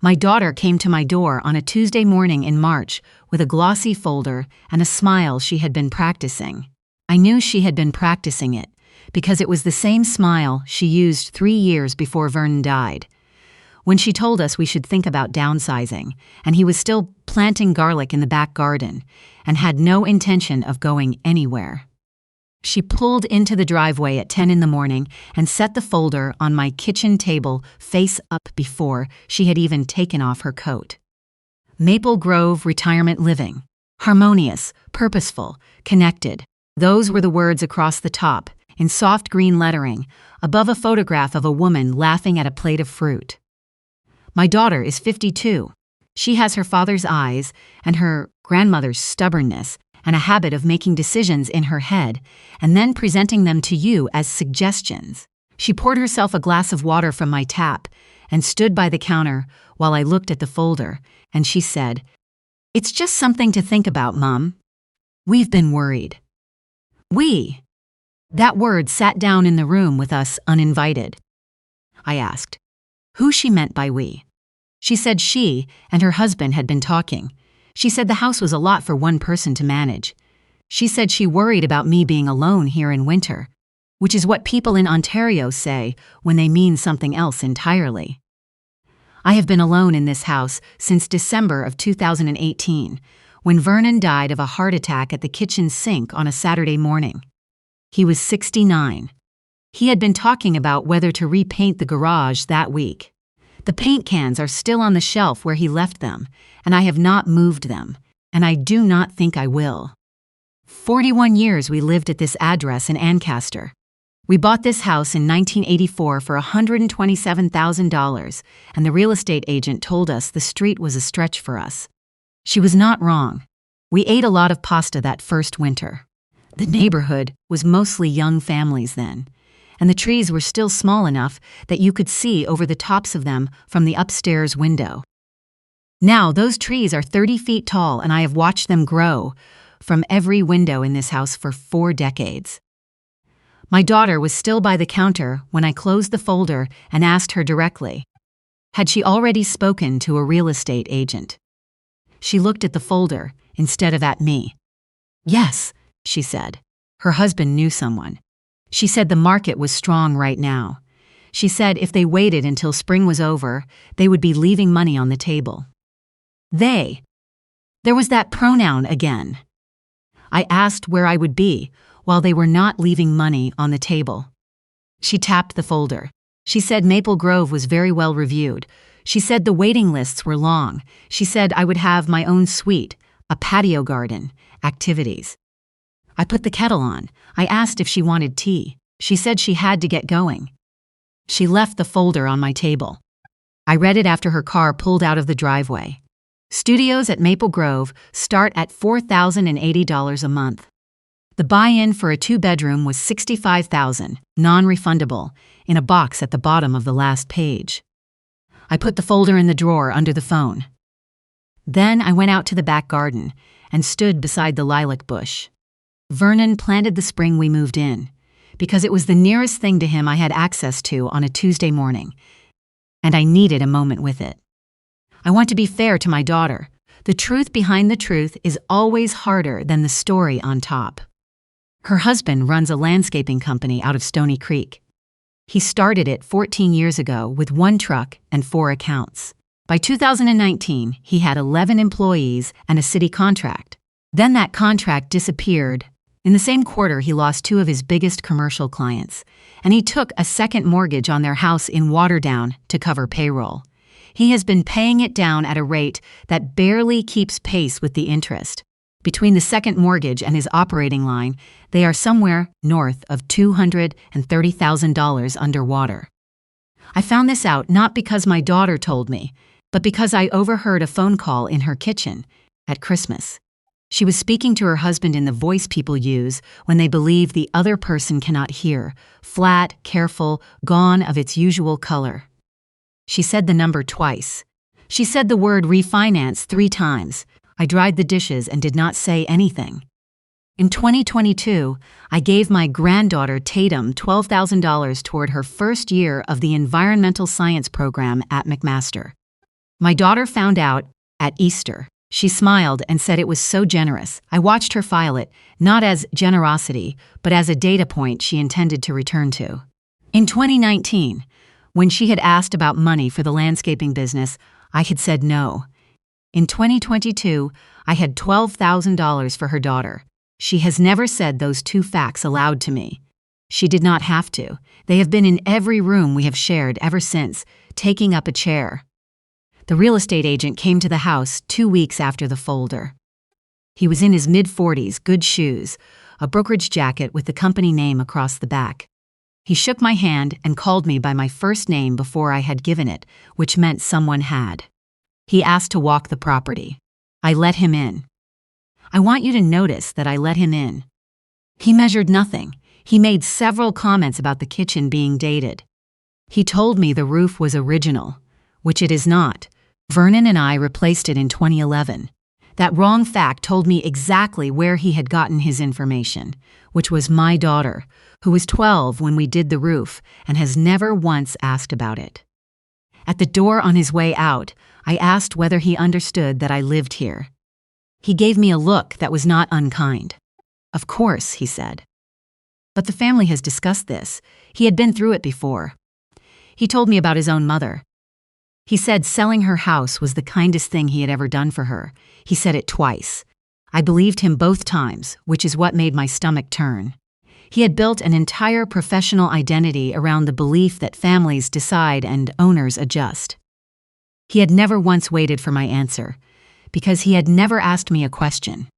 My daughter came to my door on a Tuesday morning in March with a glossy folder and a smile she had been practicing. I knew she had been practicing it because it was the same smile she used 3 years before Vernon died, when she told us we should think about downsizing, and he was still planting garlic in the back garden and had no intention of going anywhere. She pulled into the driveway at 10 in the morning and set the folder on my kitchen table face up before she had even taken off her coat. Maple Grove Retirement Living. Harmonious, purposeful, connected. Those were the words across the top, in soft green lettering, above a photograph of a woman laughing at a plate of fruit. My daughter is 52. She has her father's eyes and her grandmother's stubbornness and a habit of making decisions in her head and then presenting them to you as suggestions. She poured herself a glass of water from my tap and stood by the counter while I looked at the folder, and she said, "It's just something to think about, Mom. We've been worried." We. That word sat down in the room with us uninvited. I asked who she meant by we. She said she and her husband had been talking. She said the house was a lot for one person to manage. She said she worried about me being alone here in winter, which is what people in Ontario say when they mean something else entirely. I have been alone in this house since December of 2018, when Vernon died of a heart attack at the kitchen sink on a Saturday morning. He was 69. He had been talking about whether to repaint the garage that week. The paint cans are still on the shelf where he left them, and I have not moved them, and I do not think I will. 41 years we lived at this address in Ancaster. We bought this house in 1984 for $127,000, and the real estate agent told us the street was a stretch for us. She was not wrong. We ate a lot of pasta that first winter. The neighborhood was mostly young families then, and the trees were still small enough that you could see over the tops of them from the upstairs window. Now those trees are 30 feet tall, and I have watched them grow from every window in this house for 4 decades. My daughter was still by the counter when I closed the folder and asked her directly, had she already spoken to a real estate agent? She looked at the folder instead of at me. Yes, she said. Her husband knew someone. She said the market was strong right now. She said if they waited until spring was over, they would be leaving money on the table. They. There was that pronoun again. I asked where I would be while they were not leaving money on the table. She tapped the folder. She said Maple Grove was very well reviewed. She said the waiting lists were long. She said I would have my own suite, a patio garden, activities. I put the kettle on. I asked if she wanted tea. She said she had to get going. She left the folder on my table. I read it after her car pulled out of the driveway. Studios at Maple Grove start at $4,080 a month. The buy-in for a 2-bedroom was $65,000, non-refundable, in a box at the bottom of the last page. I put the folder in the drawer under the phone. Then I went out to the back garden and stood beside the lilac bush. Vernon planted the spring we moved in, because it was the nearest thing to him I had access to on a Tuesday morning, and I needed a moment with it. I want to be fair to my daughter. The truth behind the truth is always harder than the story on top. Her husband runs a landscaping company out of Stony Creek. He started it 14 years ago with 1 truck and 4 accounts. By 2019, he had 11 employees and a city contract. Then that contract disappeared. In the same quarter, he lost 2 of his biggest commercial clients, and he took a second mortgage on their house in Waterdown to cover payroll. He has been paying it down at a rate that barely keeps pace with the interest. Between the second mortgage and his operating line, they are somewhere north of $230,000 underwater. I found this out not because my daughter told me, but because I overheard a phone call in her kitchen at Christmas. She was speaking to her husband in the voice people use when they believe the other person cannot hear, flat, careful, gone of its usual color. She said the number twice. She said the word refinance 3 times. I dried the dishes and did not say anything. In 2022, I gave my granddaughter Tatum $12,000 toward her first year of the environmental science program at McMaster. My daughter found out at Easter. She smiled and said it was so generous. I watched her file it, not as generosity, but as a data point she intended to return to. In 2019, when she had asked about money for the landscaping business, I had said no. In 2022, I had $12,000 for her daughter. She has never said those two facts aloud to me. She did not have to. They have been in every room we have shared ever since, taking up a chair. The real estate agent came to the house 2 weeks after the folder. He was in his mid-40s, good shoes, a brokerage jacket with the company name across the back. He shook my hand and called me by my first name before I had given it, which meant someone had. He asked to walk the property. I let him in. I want you to notice that I let him in. He measured nothing. He made several comments about the kitchen being dated. He told me the roof was original, which it is not. Vernon and I replaced it in 2011. That wrong fact told me exactly where he had gotten his information, which was my daughter, who was 12 when we did the roof and has never once asked about it. At the door on his way out, I asked whether he understood that I lived here. He gave me a look that was not unkind. Of course, he said. But the family has discussed this. He had been through it before. He told me about his own mother. He said selling her house was the kindest thing he had ever done for her. He said it twice. I believed him both times, which is what made my stomach turn. He had built an entire professional identity around the belief that families decide and owners adjust. He had never once waited for my answer, because he had never asked me a question.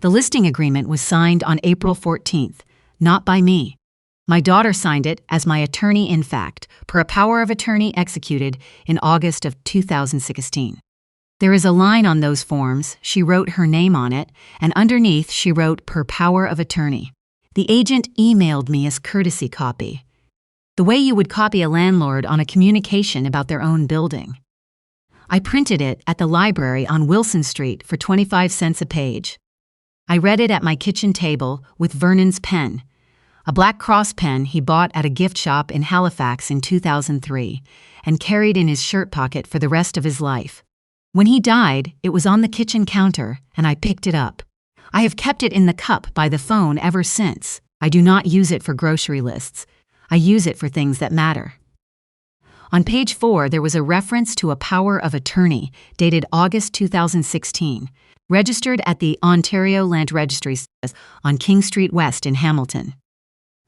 The listing agreement was signed on April 14th, not by me. My daughter signed it as my attorney in fact, per a power of attorney executed in August of 2016. There is a line on those forms, she wrote her name on it, and underneath she wrote per power of attorney. The agent emailed me as courtesy copy. The way you would copy a landlord on a communication about their own building. I printed it at the library on Wilson Street for 25 cents a page. I read it at my kitchen table with Vernon's pen, a black cross pen he bought at a gift shop in Halifax in 2003 and carried in his shirt pocket for the rest of his life. When he died, it was on the kitchen counter and I picked it up. I have kept it in the cup by the phone ever since. I do not use it for grocery lists. I use it for things that matter. On page 4, there was a reference to a power of attorney dated August 2016, registered at the Ontario Land Registry Office on King Street West in Hamilton.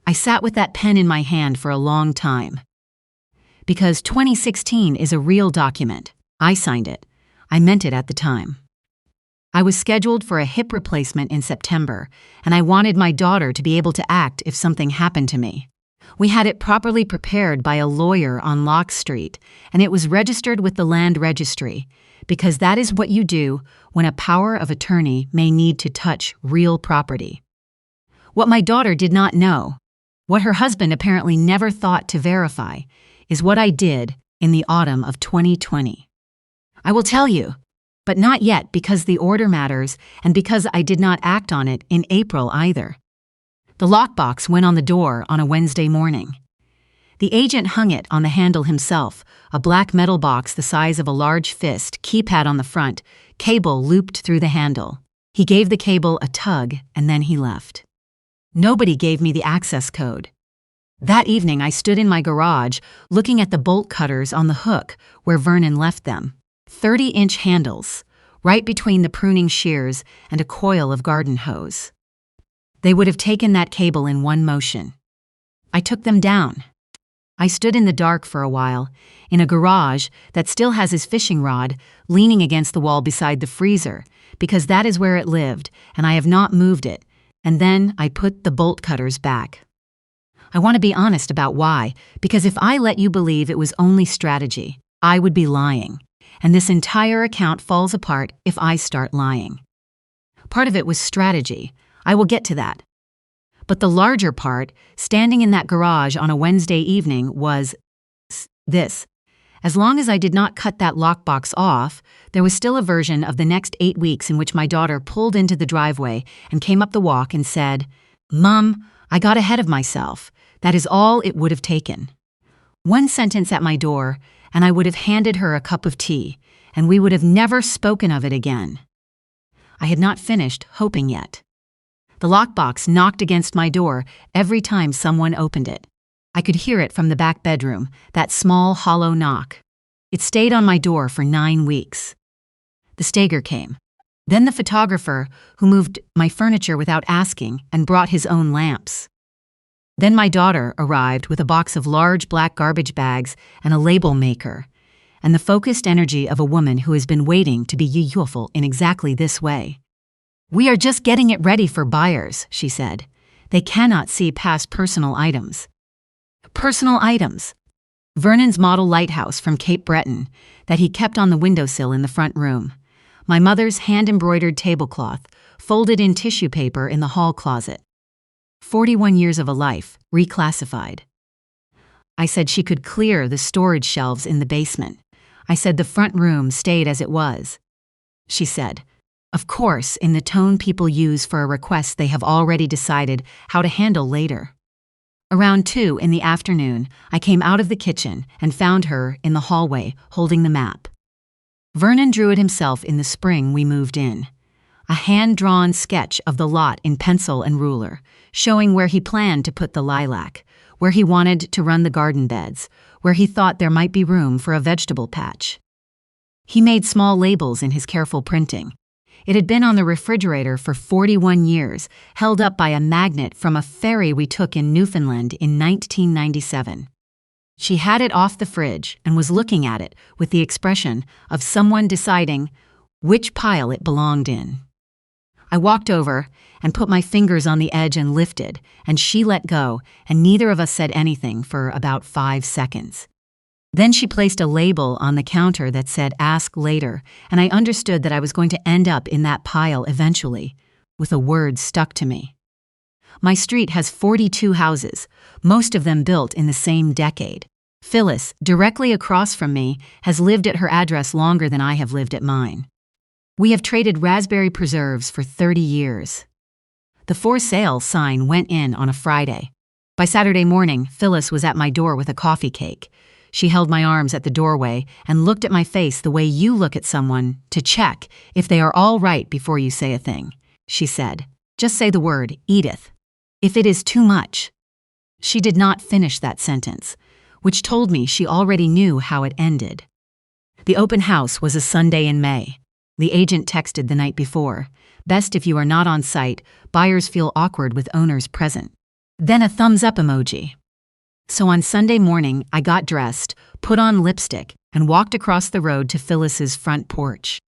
I sat with that pen in my hand for a long time. Because 2016 is a real document. I signed it. I meant it at the time. I was scheduled for a hip replacement in September, and I wanted my daughter to be able to act if something happened to me. We had it properly prepared by a lawyer on Locke Street, and it was registered with the Land Registry, because that is what you do when a power of attorney may need to touch real property. What my daughter did not know, what her husband apparently never thought to verify, is what I did in the autumn of 2020. I will tell you, but not yet because the order matters and because I did not act on it in April either. The lockbox went on the door on a Wednesday morning. The agent hung it on the handle himself, a black metal box the size of a large fist, keypad on the front, cable looped through the handle. He gave the cable a tug and then he left. Nobody gave me the access code. That evening I stood in my garage looking at the bolt cutters on the hook where Vernon left them. 30-inch handles, right between the pruning shears and a coil of garden hose. They would have taken that cable in one motion. I took them down. I stood in the dark for a while, in a garage that still has his fishing rod leaning against the wall beside the freezer, because that is where it lived, and I have not moved it, and then I put the bolt cutters back. I want to be honest about why, because if I let you believe it was only strategy, I would be lying, and this entire account falls apart if I start lying. Part of it was strategy. I will get to that. But the larger part, standing in that garage on a Wednesday evening, was this. As long as I did not cut that lockbox off, there was still a version of the next 8 weeks in which my daughter pulled into the driveway and came up the walk and said, "Mom, I got ahead of myself. That is all it would have taken." One sentence at my door, and I would have handed her a cup of tea, and we would have never spoken of it again. I had not finished hoping yet. The lockbox knocked against my door every time someone opened it. I could hear it from the back bedroom, that small, hollow knock. It stayed on my door for 9 weeks. The stager came. Then the photographer, who moved my furniture without asking and brought his own lamps. Then my daughter arrived with a box of large black garbage bags and a label maker, and the focused energy of a woman who has been waiting to be useful in exactly this way. "We are just getting it ready for buyers," she said. "They cannot see past personal items." Personal items. Vernon's model lighthouse from Cape Breton that he kept on the windowsill in the front room. My mother's hand-embroidered tablecloth, folded in tissue paper in the hall closet. 41 years of a life, reclassified. I said she could clear the storage shelves in the basement. I said the front room stayed as it was. She said, "Of course, in the tone people use for a request they have already decided how to handle later." Around 2 in the afternoon, I came out of the kitchen and found her in the hallway holding the map. Vernon drew it himself in the spring we moved in. A hand-drawn sketch of the lot in pencil and ruler, showing where he planned to put the lilac, where he wanted to run the garden beds, where he thought there might be room for a vegetable patch. He made small labels in his careful printing. It had been on the refrigerator for 41 years, held up by a magnet from a ferry we took in Newfoundland in 1997. She had it off the fridge and was looking at it with the expression of someone deciding which pile it belonged in. I walked over and put my fingers on the edge and lifted, and she let go, and neither of us said anything for about 5 seconds. Then she placed a label on the counter that said "Ask later," and I understood that I was going to end up in that pile eventually, with a word stuck to me. My street has 42 houses, most of them built in the same decade. Phyllis, directly across from me, has lived at her address longer than I have lived at mine. We have traded raspberry preserves for 30 years. The for sale sign went in on a Friday. By Saturday morning, Phyllis was at my door with a coffee cake. She held my arms at the doorway and looked at my face the way you look at someone to check if they are all right before you say a thing. She said, "Just say the word, Edith. If it is too much." She did not finish that sentence, which told me she already knew how it ended. The open house was a Sunday in May. The agent texted the night before, "Best if you are not on site, buyers feel awkward with owners present." Then a thumbs up emoji. So on Sunday morning, I got dressed, put on lipstick, and walked across the road to Phyllis's front porch.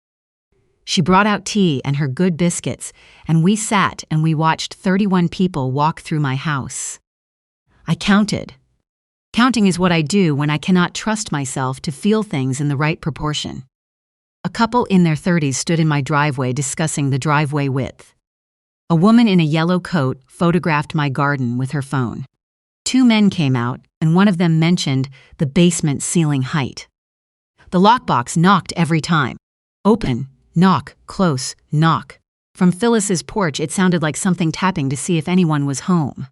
She brought out tea and her good biscuits, and we sat and we watched 31 people walk through my house. I counted. Counting is what I do when I cannot trust myself to feel things in the right proportion. A couple in their 30s stood in my driveway discussing the driveway width. A woman in a yellow coat photographed my garden with her phone. 2 men came out, and one of them mentioned the basement ceiling height. The lockbox knocked every time. Open, knock, close, knock. From Phyllis's porch, it sounded like something tapping to see if anyone was home.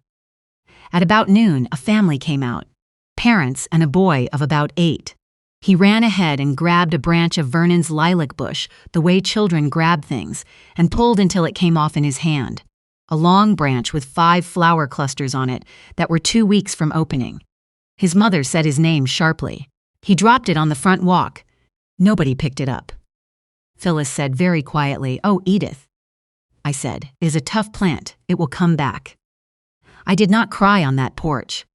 At about noon, a family came out. Parents and a boy of about 8. He ran ahead and grabbed a branch of Vernon's lilac bush, the way children grab things, and pulled until it came off in his hand. A long branch with 5 flower clusters on it that were 2 weeks from opening. His mother said his name sharply. He dropped it on the front walk. Nobody picked it up. Phyllis said very quietly, "Oh, Edith." I said, "It is a tough plant. It will come back." I did not cry on that porch.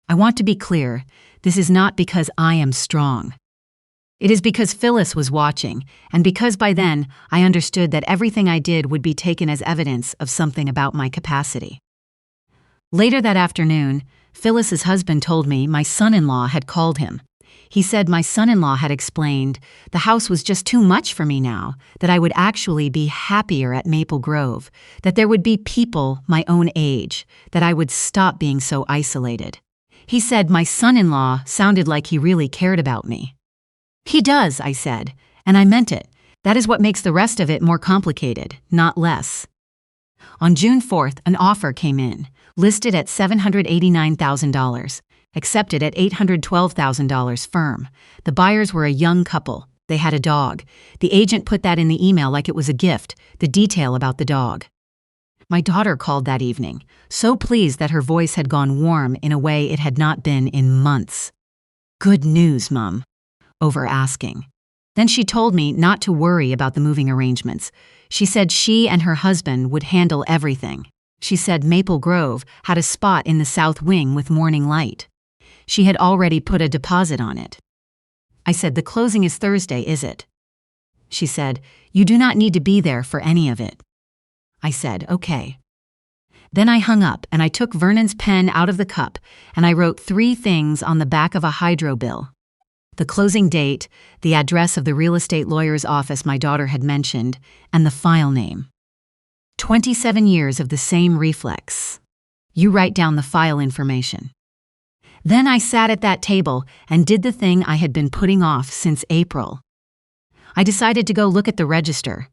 I want to be clear, this is not because I am strong. It is because Phyllis was watching, and because by then I understood that everything I did would be taken as evidence of something about my capacity. Later that afternoon, Phyllis's husband told me my son-in-law had called him. He said my son-in-law had explained the house was just too much for me now, that I would actually be happier at Maple Grove, that there would be people my own age, that I would stop being so isolated. He said my son-in-law sounded like he really cared about me. "He does," I said, and I meant it. That is what makes the rest of it more complicated, not less. On June 4th, an offer came in, listed at $789,000. Accepted at $812,000 firm. The buyers were a young couple. They had a dog. The agent put that in the email like it was a gift, the detail about the dog. My daughter called that evening, so pleased that her voice had gone warm in a way it had not been in months. "Good news, Mum," over asking. Then she told me not to worry about the moving arrangements. She said she and her husband would handle everything. She said Maple Grove had a spot in the south wing with morning light. She had already put a deposit on it. I said, "The closing is Thursday, is it?" She said, "You do not need to be there for any of it." I said, "Okay." Then I hung up and I took Vernon's pen out of the cup and I wrote 3 things on the back of a hydro bill. The closing date, the address of the real estate lawyer's office my daughter had mentioned, and the file name. 27 years of the same reflex. You write down the file information. Then I sat at that table and did the thing I had been putting off since April. I decided to go look at the register.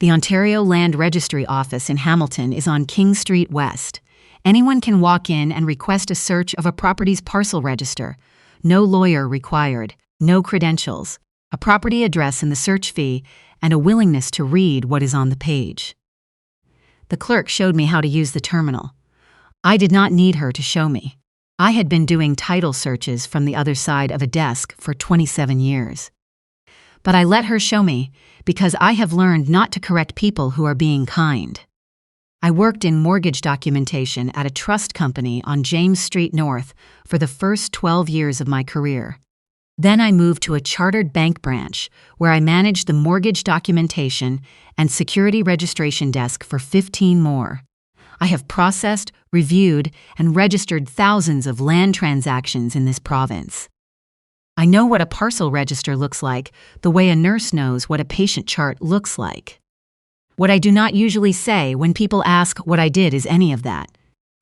The Ontario Land Registry Office in Hamilton is on King Street West. Anyone can walk in and request a search of a property's parcel register. No lawyer required, no credentials, a property address and the search fee, and a willingness to read what is on the page. The clerk showed me how to use the terminal. I did not need her to show me. I had been doing title searches from the other side of a desk for 27 years. But I let her show me because I have learned not to correct people who are being kind. I worked in mortgage documentation at a trust company on James Street North for the first 12 years of my career. Then I moved to a chartered bank branch where I managed the mortgage documentation and security registration desk for 15 more. I have processed, reviewed, and registered thousands of land transactions in this province. I know what a parcel register looks like, the way a nurse knows what a patient chart looks like. What I do not usually say when people ask what I did is any of that.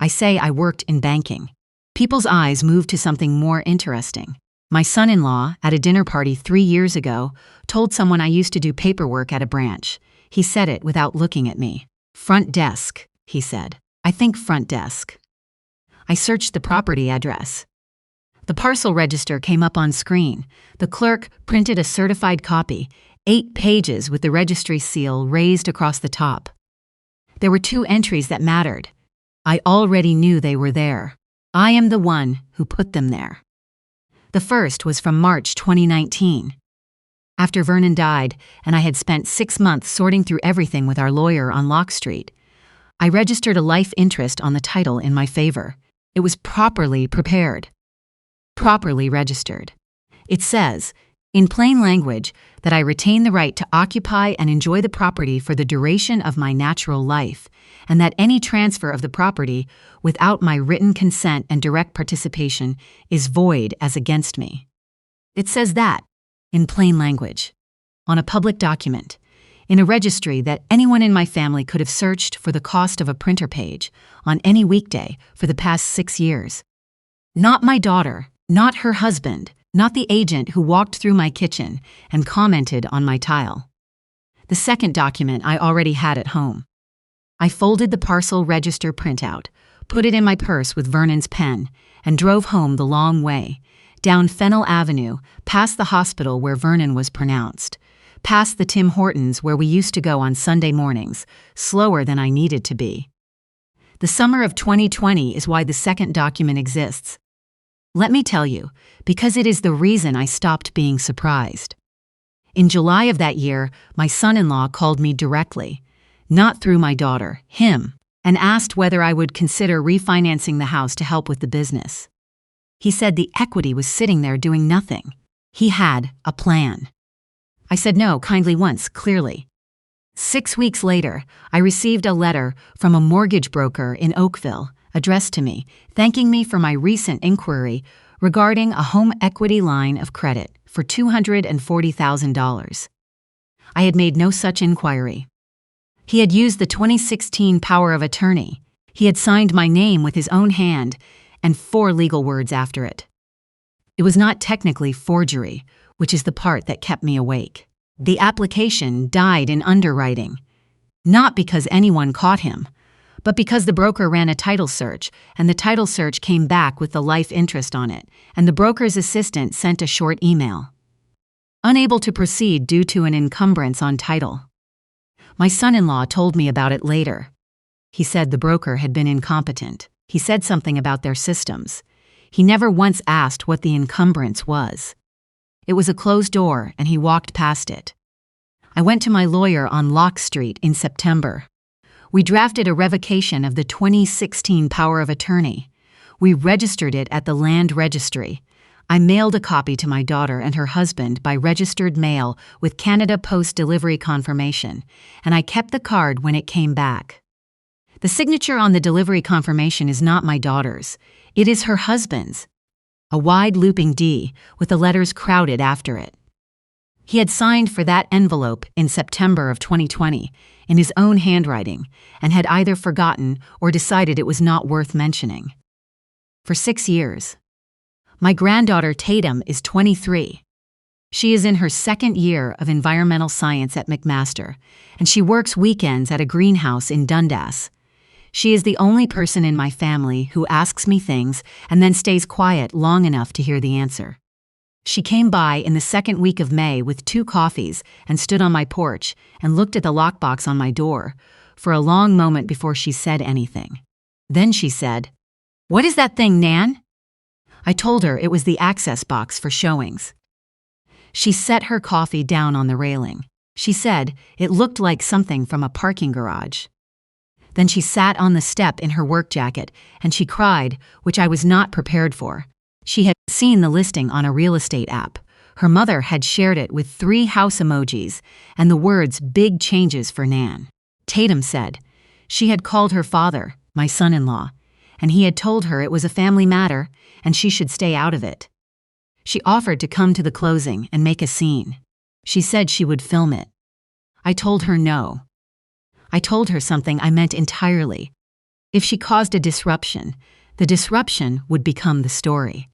I say I worked in banking. People's eyes move to something more interesting. My son-in-law, at a dinner party 3 years ago, told someone I used to do paperwork at a branch. He said it without looking at me. "Front desk," he said. "I think front desk." I searched the property address. The parcel register came up on screen. The clerk printed a certified copy, 8 pages with the registry seal raised across the top. There were 2 entries that mattered. I already knew they were there. I am the one who put them there. The first was from March 2019. After Vernon died, and I had spent 6 months sorting through everything with our lawyer on Lock Street, I registered a life interest on the title in my favor. It was properly prepared. Properly registered. It says, in plain language, that I retain the right to occupy and enjoy the property for the duration of my natural life, and that any transfer of the property without my written consent and direct participation is void as against me. It says that, in plain language, on a public document, in a registry that anyone in my family could have searched for the cost of a printer page on any weekday for the past 6 years. Not my daughter, not her husband, not the agent who walked through my kitchen and commented on my tile. The second document I already had at home. I folded the parcel register printout, put it in my purse with Vernon's pen, and drove home the long way, down Fennel Avenue, past the hospital where Vernon was pronounced, past the Tim Hortons where we used to go on Sunday mornings, slower than I needed to be. The summer of 2020 is why the second document exists. Let me tell you, because it is the reason I stopped being surprised. In July of that year, my son-in-law called me directly, not through my daughter, him, and asked whether I would consider refinancing the house to help with the business. He said the equity was sitting there doing nothing. He had a plan. I said no kindly once, clearly. 6 weeks later, I received a letter from a mortgage broker in Oakville, addressed to me, thanking me for my recent inquiry regarding a home equity line of credit for $240,000. I had made no such inquiry. He had used the 2016 power of attorney. He had signed my name with his own hand and 4 legal words after it. It was not technically forgery, which is the part that kept me awake. The application died in underwriting, not because anyone caught him, but because the broker ran a title search, and the title search came back with the life interest on it, and the broker's assistant sent a short email. Unable to proceed due to an encumbrance on title. My son-in-law told me about it later. He said the broker had been incompetent. He said something about their systems. He never once asked what the encumbrance was. It was a closed door, and he walked past it. I went to my lawyer on Locke Street in September. We drafted a revocation of the 2016 power of attorney. We registered it at the Land Registry. I mailed a copy to my daughter and her husband by registered mail with Canada Post delivery confirmation, and I kept the card when it came back. The signature on the delivery confirmation is not my daughter's. It is her husband's. A wide looping D with the letters crowded after it. He had signed for that envelope in September of 2020 in his own handwriting and had either forgotten or decided it was not worth mentioning. For 6 years. My granddaughter Tatum is 23. She is in her second year of environmental science at McMaster, and she works weekends at a greenhouse in Dundas. She is the only person in my family who asks me things and then stays quiet long enough to hear the answer. She came by in the second week of May with 2 coffees and stood on my porch and looked at the lockbox on my door for a long moment before she said anything. Then she said, "What is that thing, Nan?" I told her it was the access box for showings. She set her coffee down on the railing. She said it looked like something from a parking garage. Then she sat on the step in her work jacket and she cried, which I was not prepared for. She had seen the listing on a real estate app. Her mother had shared it with 3 house emojis and the words "big changes for Nan." Tatum said she had called her father, my son-in-law, and he had told her it was a family matter and she should stay out of it. She offered to come to the closing and make a scene. She said she would film it. I told her no. I told her something I meant entirely. If she caused a disruption, the disruption would become the story.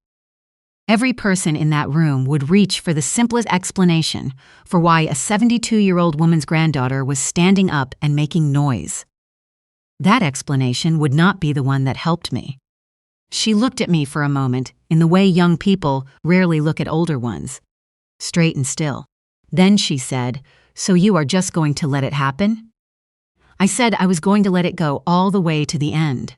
Every person in that room would reach for the simplest explanation for why a 72-year-old woman's granddaughter was standing up and making noise. That explanation would not be the one that helped me. She looked at me for a moment in the way young people rarely look at older ones, straight and still. Then she said, "So you are just going to let it happen?" I said I was going to let it go all the way to the end.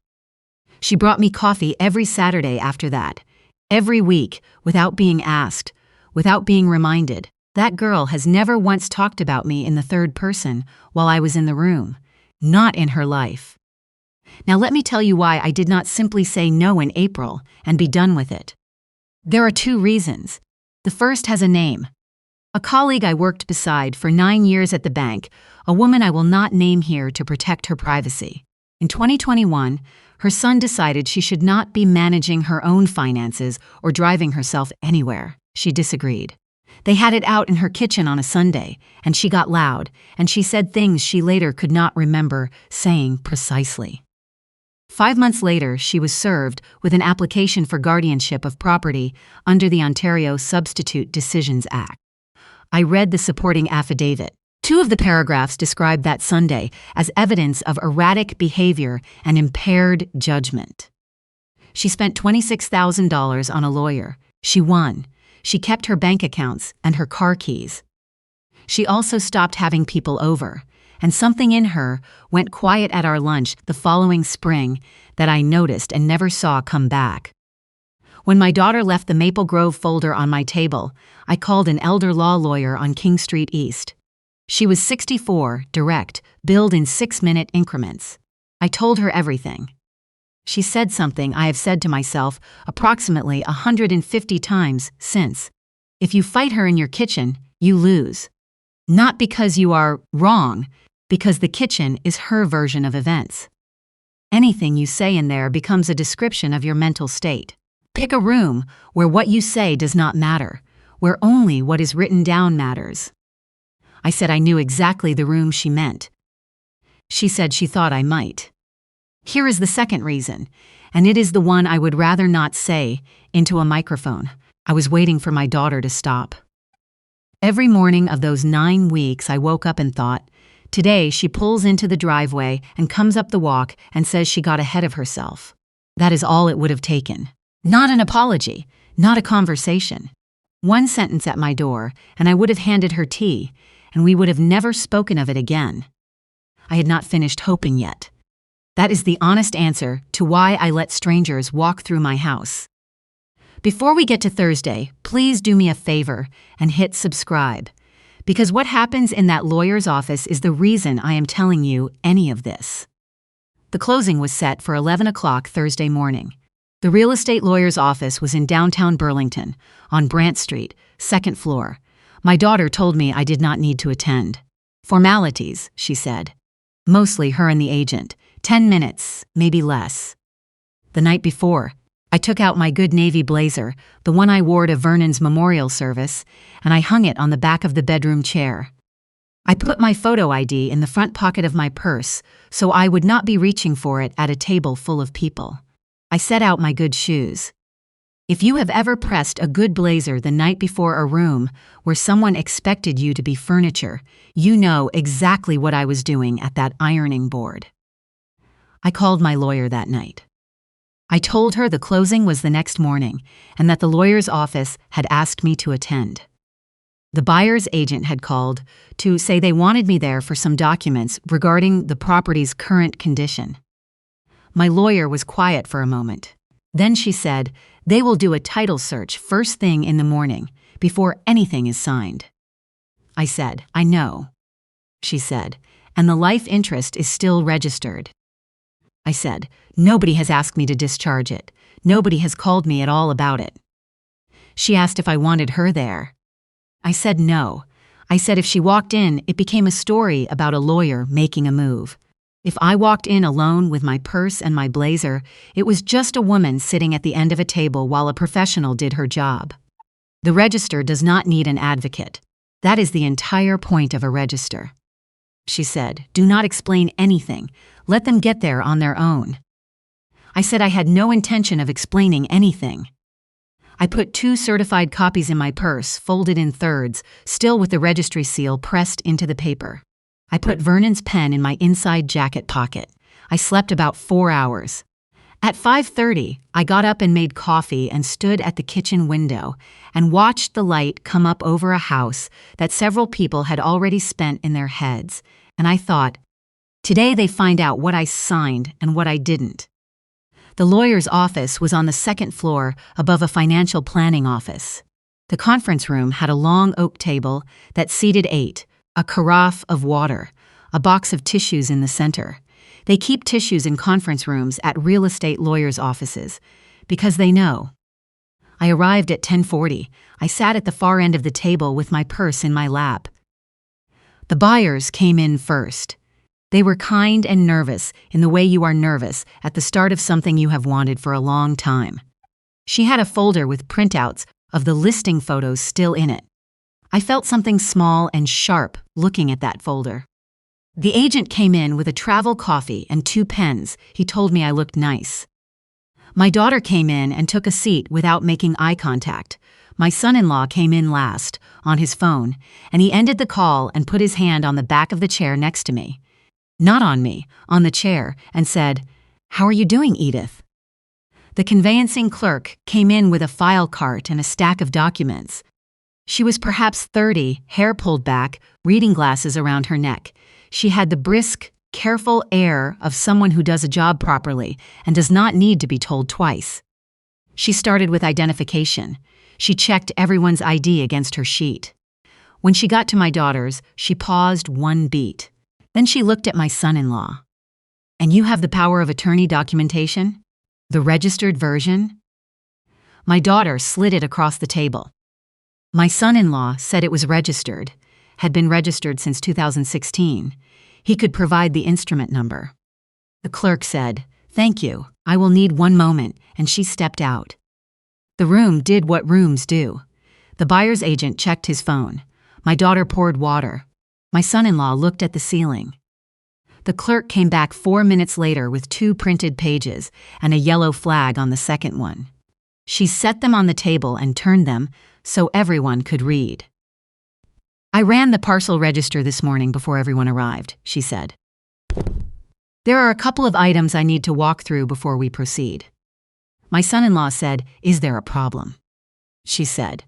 She brought me coffee every Saturday after that. Every week, without being asked, without being reminded. That girl has never once talked about me in the third person while I was in the room. Not in her life. Now let me tell you why I did not simply say no in April and be done with it. There are 2 reasons. The first has a name. A colleague I worked beside for 9 years at the bank, a woman I will not name here to protect her privacy. In 2021, her son decided she should not be managing her own finances or driving herself anywhere. She disagreed. They had it out in her kitchen on a Sunday, and she got loud, and she said things she later could not remember saying precisely. 5 months later, she was served with an application for guardianship of property under the Ontario Substitute Decisions Act. I read the supporting affidavit. 2 of the paragraphs described that Sunday as evidence of erratic behavior and impaired judgment. She spent $26,000 on a lawyer. She won. She kept her bank accounts and her car keys. She also stopped having people over, and something in her went quiet at our lunch the following spring that I noticed and never saw come back. When my daughter left the Maple Grove folder on my table, I called an elder law lawyer on King Street East. She was 64, direct, billed in 6-minute increments. I told her everything. She said something I have said to myself approximately 150 times since. If you fight her in your kitchen, you lose. Not because you are wrong, because the kitchen is her version of events. Anything you say in there becomes a description of your mental state. Pick a room where what you say does not matter, where only what is written down matters. I said I knew exactly the room she meant. She said she thought I might. Here is the second reason, and it is the one I would rather not say into a microphone. I was waiting for my daughter to stop. Every morning of those 9 weeks, I woke up and thought, Today, she pulls into the driveway and comes up the walk and says she got ahead of herself. That is all it would have taken. Not an apology, not a conversation. One sentence at my door, and I would have handed her tea, and we would have never spoken of it again. I had not finished hoping yet. That is the honest answer to why I let strangers walk through my house. Before we get to Thursday, please do me a favor and hit subscribe, because what happens in that lawyer's office is the reason I am telling you any of this. The closing was set for 11 o'clock Thursday morning. The real estate lawyer's office was in downtown Burlington, on Brant Street, second floor. My daughter told me I did not need to attend. Formalities, she said. Mostly her and the agent. 10 minutes, maybe less. The night before, I took out my good navy blazer, the one I wore to Vernon's memorial service, and I hung it on the back of the bedroom chair. I put my photo ID in the front pocket of my purse so I would not be reaching for it at a table full of people. I set out my good shoes. If you have ever pressed a good blazer the night before a room where someone expected you to be furniture, you know exactly what I was doing at that ironing board. I called my lawyer that night. I told her the closing was the next morning and that the lawyer's office had asked me to attend. The buyer's agent had called to say they wanted me there for some documents regarding the property's current condition. My lawyer was quiet for a moment. Then she said, they will do a title search first thing in the morning, before anything is signed. I said, I know. She said, and the life interest is still registered. I said, nobody has asked me to discharge it. Nobody has called me at all about it. She asked if I wanted her there. I said no. I said if she walked in, it became a story about a lawyer making a move. If I walked in alone with my purse and my blazer, it was just a woman sitting at the end of a table while a professional did her job. The register does not need an advocate. That is the entire point of a register. She said, do not explain anything. Let them get there on their own. I said I had no intention of explaining anything. I put 2 certified copies in my purse, folded in thirds, still with the registry seal pressed into the paper. I put Vernon's pen in my inside jacket pocket. I slept about 4 hours. At 5:30, I got up and made coffee and stood at the kitchen window and watched the light come up over a house that several people had already spent in their heads, and I thought, today they find out what I signed and what I didn't. The lawyer's office was on the second floor above a financial planning office. The conference room had a long oak table that seated 8, a carafe of water, a box of tissues in the center. They keep tissues in conference rooms at real estate lawyers' offices because they know. I arrived at 10:40. I sat at the far end of the table with my purse in my lap. The buyers came in first. They were kind and nervous in the way you are nervous at the start of something you have wanted for a long time. She had a folder with printouts of the listing photos still in it. I felt something small and sharp looking at that folder. The agent came in with a travel coffee and 2 pens. He told me I looked nice. My daughter came in and took a seat without making eye contact. My son-in-law came in last, on his phone, and he ended the call and put his hand on the back of the chair next to me. Not on me, on the chair, and said, "How are you doing, Edith?" The conveyancing clerk came in with a file cart and a stack of documents. She was perhaps 30, hair pulled back, reading glasses around her neck. She had the brisk, careful air of someone who does a job properly and does not need to be told twice. She started with identification. She checked everyone's ID against her sheet. When she got to my daughter's, she paused 1 beat. Then she looked at my son-in-law. "And you have the power of attorney documentation? The registered version?" My daughter slid it across the table. My son-in-law said it was registered, had been registered since 2016. He could provide the instrument number. The clerk said, "Thank you, I will need 1 moment," and she stepped out. The room did what rooms do. The buyer's agent checked his phone. My daughter poured water. My son-in-law looked at the ceiling. The clerk came back 4 minutes later with 2 printed pages and a yellow flag on the second one. She set them on the table and turned them so everyone could read. I ran the parcel register this morning before everyone arrived, she said. There are a couple of items I need to walk through before we proceed. My son-in-law said, "Is there a problem?" She said,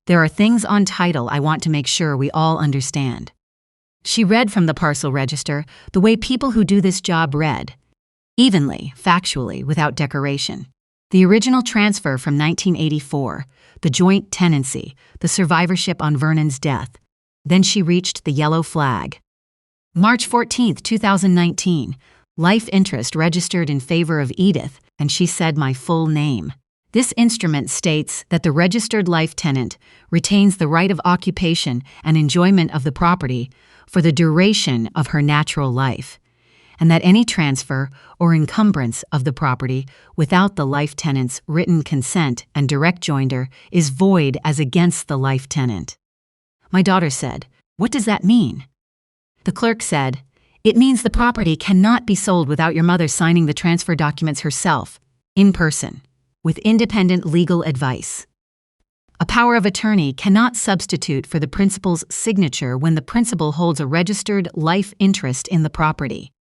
"There are things on title I want to make sure we all understand." She read from the parcel register the way people who do this job read, evenly, factually, without decoration. The original transfer from 1984, the joint tenancy, the survivorship on Vernon's death. Then she reached the yellow flag. March 14, 2019, life interest registered in favor of Edith, and she said my full name. This instrument states that the registered life tenant retains the right of occupation and enjoyment of the property for the duration of her natural life, and that any transfer or encumbrance of the property without the life tenant's written consent and direct joinder is void as against the life tenant. My daughter said, "What does that mean?" The clerk said, "It means the property cannot be sold without your mother signing the transfer documents herself, in person, with independent legal advice. A power of attorney cannot substitute for the principal's signature when the principal holds a registered life interest in the property."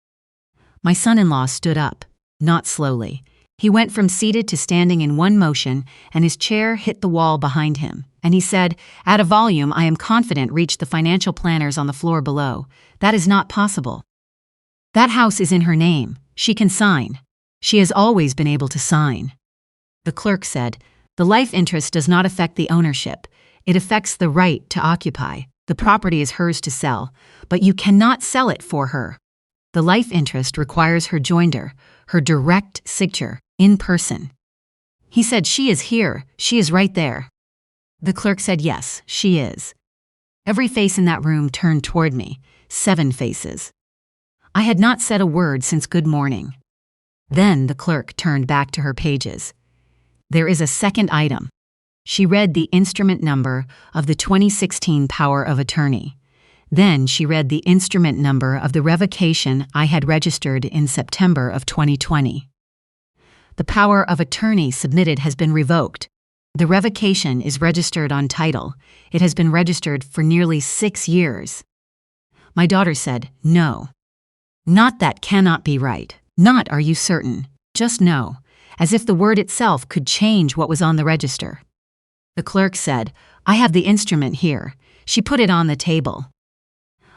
My son-in-law stood up, not slowly. He went from seated to standing in one motion, and his chair hit the wall behind him. And he said, "At a volume I am confident reached the financial planners on the floor below. That is not possible. That house is in her name. She can sign. She has always been able to sign." The clerk said, "The life interest does not affect the ownership. It affects the right to occupy. The property is hers to sell, but you cannot sell it for her. The life interest requires her joinder, her direct signature, in person." He said, "She is here. She is right there." The clerk said, "Yes, she is." Every face in that room turned toward me, 7 faces. I had not said a word since good morning. Then the clerk turned back to her pages. "There is a second item." She read the instrument number of the 2016 power of attorney. Then she read the instrument number of the revocation I had registered in September of 2020. "The power of attorney submitted has been revoked. The revocation is registered on title. It has been registered for nearly 6 years." My daughter said, "No. Not that cannot be right. Not are you certain. Just no," as if the word itself could change what was on the register. The clerk said, "I have the instrument here." She put it on the table.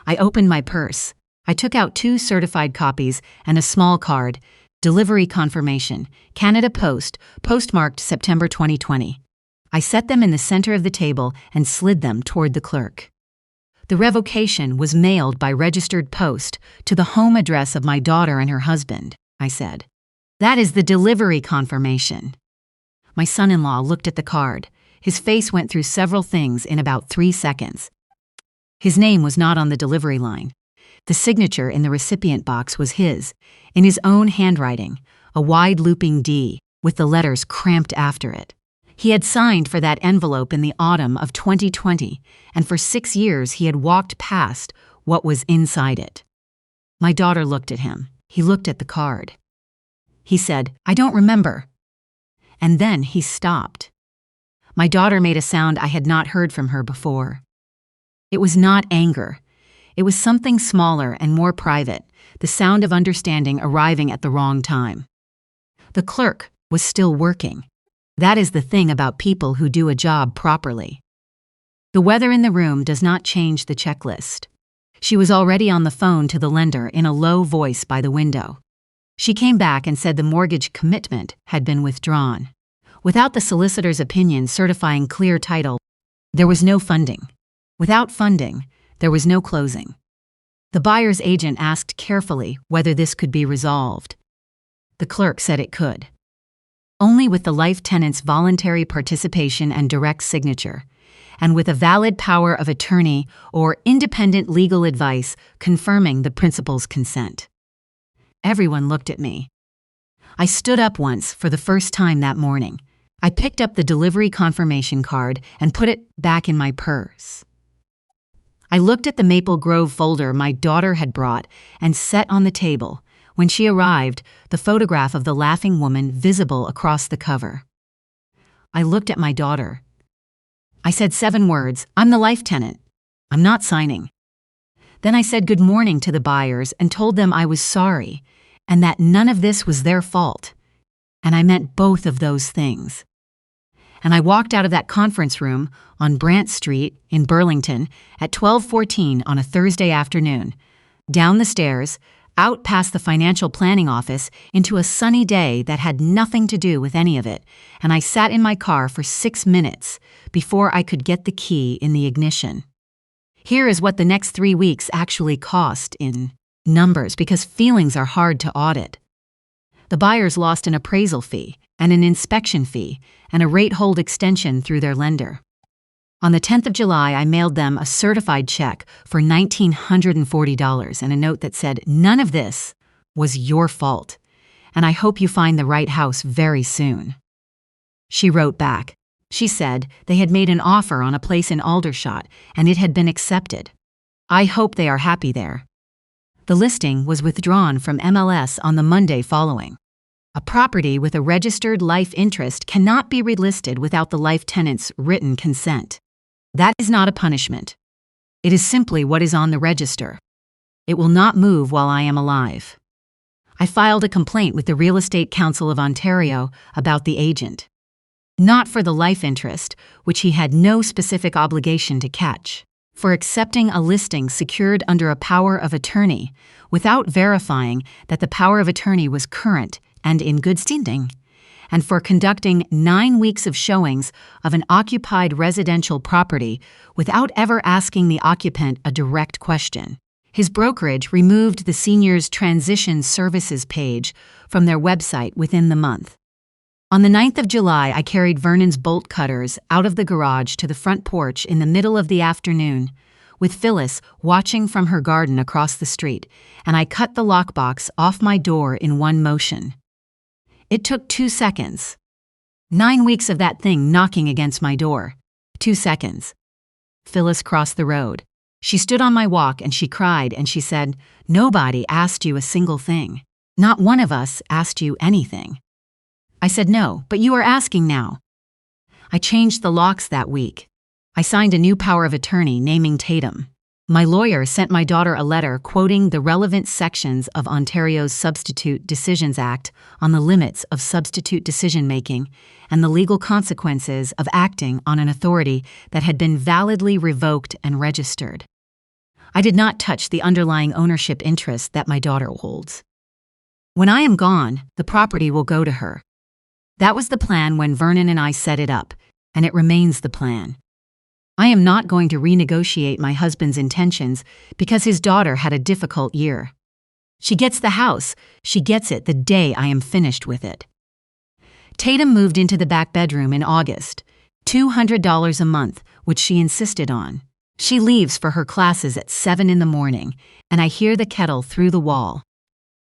I opened my purse. I took out 2 certified copies and a small card, delivery confirmation, Canada Post, postmarked September 2020. I set them in the center of the table and slid them toward the clerk. The revocation was mailed by registered post to the home address of my daughter and her husband, I said. "That is the delivery confirmation." My son-in-law looked at the card. His face went through several things in about 3 seconds. His name was not on the delivery line. The signature in the recipient box was his, in his own handwriting, a wide looping D, with the letters cramped after it. He had signed for that envelope in the autumn of 2020, and for 6 years he had walked past what was inside it. My daughter looked at him. He looked at the card. He said, "I don't remember." And then he stopped. My daughter made a sound I had not heard from her before. It was not anger. It was something smaller and more private, the sound of understanding arriving at the wrong time. The clerk was still working. That is the thing about people who do a job properly. The weather in the room does not change the checklist. She was already on the phone to the lender in a low voice by the window. She came back and said the mortgage commitment had been withdrawn. Without the solicitor's opinion certifying clear title, there was no funding. Without funding, there was no closing. The buyer's agent asked carefully whether this could be resolved. The clerk said it could. Only with the life tenant's voluntary participation and direct signature, and with a valid power of attorney or independent legal advice confirming the principal's consent. Everyone looked at me. I stood up once for the first time that morning. I picked up the delivery confirmation card and put it back in my purse. I looked at the Maple Grove folder my daughter had brought and set on the table. When she arrived, the photograph of the laughing woman visible across the cover. I looked at my daughter. I said 7 words, "I'm the life tenant." I'm not signing. Then I said good morning to the buyers and told them I was sorry and that none of this was their fault. And I meant both of those things. And I walked out of that conference room on Brant Street in Burlington at 12:14 on a Thursday afternoon, down the stairs, out past the financial planning office into a sunny day that had nothing to do with any of it, and I sat in my car for 6 minutes before I could get the key in the ignition. Here is what the next 3 weeks actually cost in numbers, because feelings are hard to audit. The buyers lost an appraisal fee and an inspection fee and a rate hold extension through their lender. On the 10th of July, I mailed them a certified check for $1,940 and a note that said, "None of this was your fault, and I hope you find the right house very soon." She wrote back. She said they had made an offer on a place in Aldershot and it had been accepted. I hope they are happy there. The listing was withdrawn from MLS on the Monday following. A property with a registered life interest cannot be relisted without the life tenant's written consent. That is not a punishment. It is simply what is on the register. It will not move while I am alive. I filed a complaint with the Real Estate Council of Ontario about the agent. Not for the life interest, which he had no specific obligation to catch. For accepting a listing secured under a power of attorney without verifying that the power of attorney was current and in good standing, and for conducting 9 weeks of showings of an occupied residential property without ever asking the occupant a direct question. His brokerage removed the seniors' transition services page from their website within the month. On the 9th of July, I carried Vernon's bolt cutters out of the garage to the front porch in the middle of the afternoon, with Phyllis watching from her garden across the street, and I cut the lockbox off my door in one motion. It took 2 seconds. 9 weeks of that thing knocking against my door. 2 seconds. Phyllis crossed the road. She stood on my walk and she cried and she said, "Nobody asked you a single thing. Not one of us asked you anything." I said, "No, but you are asking now." I changed the locks that week. I signed a new power of attorney naming Tatum. My lawyer sent my daughter a letter quoting the relevant sections of Ontario's Substitute Decisions Act on the limits of substitute decision-making and the legal consequences of acting on an authority that had been validly revoked and registered. I did not touch the underlying ownership interest that my daughter holds. When I am gone, the property will go to her. That was the plan when Vernon and I set it up, and it remains the plan. I am not going to renegotiate my husband's intentions because his daughter had a difficult year. She gets the house. She gets it the day I am finished with it. Tatum moved into the back bedroom in August, $200 a month, which she insisted on. She leaves for her classes at 7 in the morning, and I hear the kettle through the wall.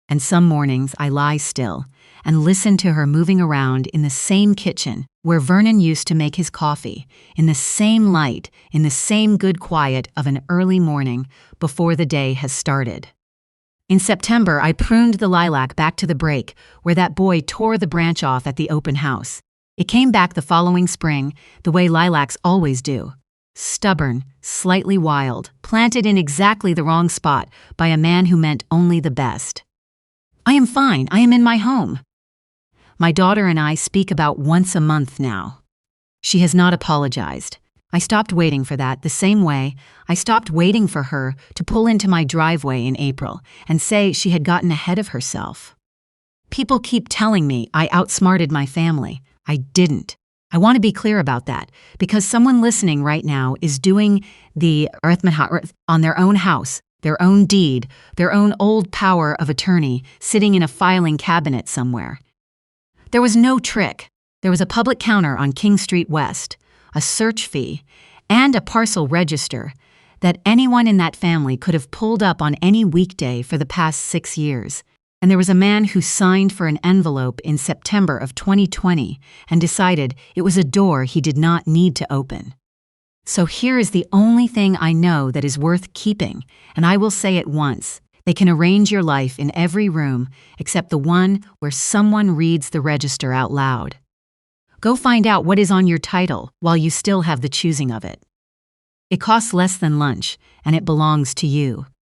And some mornings I lie still and listen to her moving around in the same kitchen where Vernon used to make his coffee, in the same light, in the same good quiet of an early morning before the day has started. In September, I pruned the lilac back to the break where that boy tore the branch off at the open house. It came back the following spring, the way lilacs always do. Stubborn, slightly wild, planted in exactly the wrong spot by a man who meant only the best. I am fine. I am in my home. My daughter and I speak about once a month now. She has not apologized. I stopped waiting for that the same way I stopped waiting for her to pull into my driveway in April and say she had gotten ahead of herself. People keep telling me I outsmarted my family. I didn't. I want to be clear about that because someone listening right now is doing the arithmetic on their own house, their own deed, their own old power of attorney sitting in a filing cabinet somewhere. There was no trick. There was a public counter on King Street West, a search fee, and a parcel register that anyone in that family could have pulled up on any weekday for the past 6 years. And there was a man who signed for an envelope in September of 2020 and decided it was a door he did not need to open. So here is the only thing I know that is worth keeping, and I will say it once. They can arrange your life in every room except the one where someone reads the register out loud. Go find out what is on your title while you still have the choosing of it. It costs less than lunch, and it belongs to you.